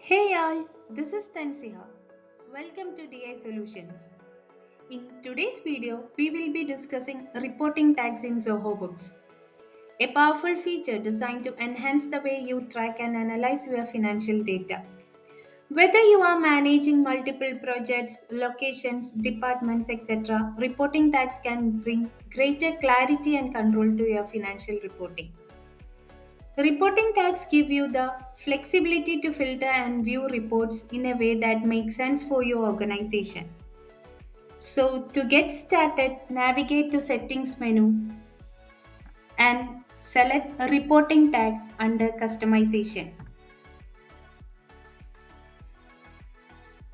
Hey y'all, this is Tansiha. Welcome to DI Solutions. In today's video, we will be discussing reporting tags in Zoho Books, a powerful feature designed to enhance the way you track and analyze your financial data. Whether you are managing multiple projects, locations, departments, etc., reporting tags can bring greater clarity and control to your financial reporting. Reporting tags give you the flexibility to filter and view reports in a way that makes sense for your organization. So, to get started, navigate to Settings menu and select a reporting tag under Customization.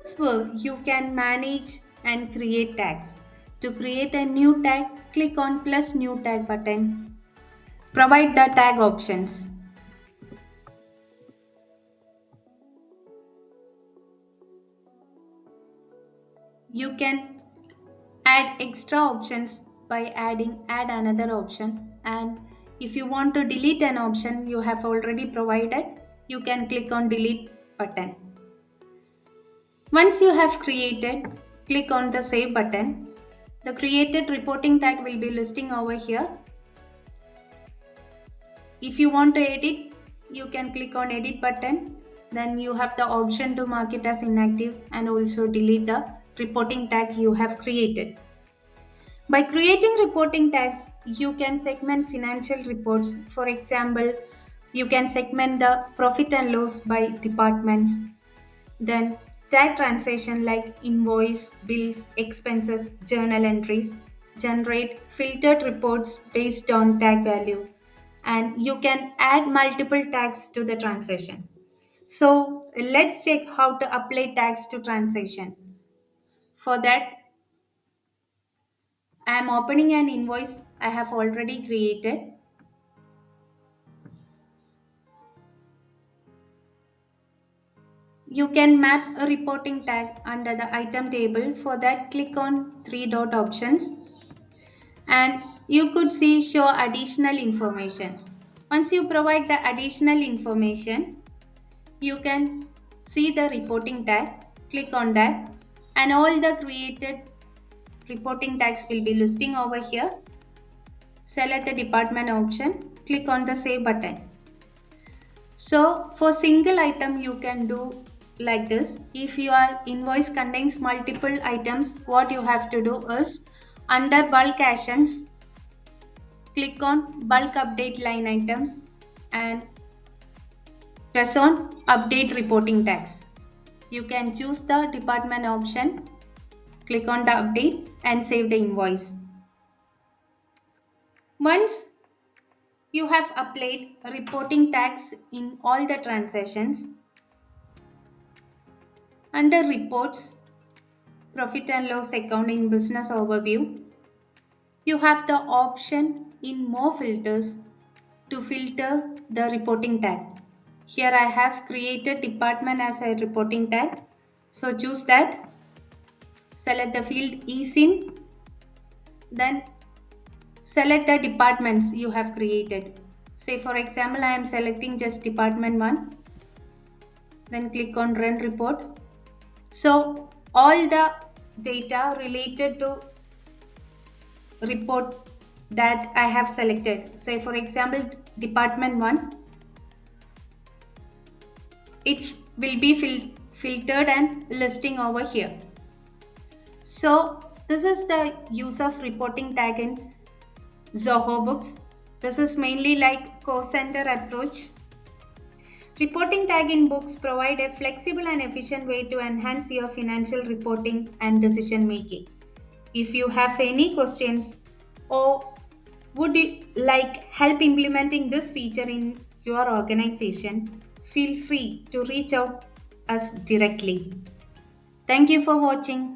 This way, you can manage and create tags. To create a new tag, click on plus new tag button. Provide the tag options. You can add extra options by add another option, and if you want to delete an option you have already provided, you can click on delete button. Once you have created, click on the save button. The created reporting tag will be listing over here. If you want to edit, you can click on edit button. Then you have the option to mark it as inactive and also delete the reporting tag you have created. By creating reporting tags, you can segment financial reports. For example, you can segment the profit and loss by departments. Then tag transaction like invoice, bills, expenses, journal entries. Generate filtered reports based on tag value. And you can add multiple tags to the transaction. So let's check how to apply tags to transaction. For that, I am opening an invoice I have already created. You can map a reporting tag under the item table. For that, click on three dot options and you could see show additional information. Once you provide the additional information, you can see the reporting tag. Click on that and all the created reporting tags will be listing over here. Select the department option, click on the save button. So for single item you can do like this. If your invoice contains multiple items, what you have to do is under bulk actions, click on bulk update line items and press on update reporting tags. You can choose the department option, click on the update and save the invoice. Once you have applied reporting tags in all the transactions, under reports, profit and loss account in business overview, you have the option in more filters to filter the reporting tag. Here I have created department as a reporting tag. So choose that, select the field eSIN, then select the departments you have created. Say for example, I am selecting just department 1, then click on run report. So all the data related to report that I have selected, say for example department 1, it will be filtered and listing over here. So this is the use of reporting tag in Zoho Books. This is mainly like cost center approach. Reporting tag in books provide a flexible and efficient way to enhance your financial reporting and decision making. If you have any questions or would you like help implementing this feature in your organization, feel free to reach out us directly. Thank you for watching.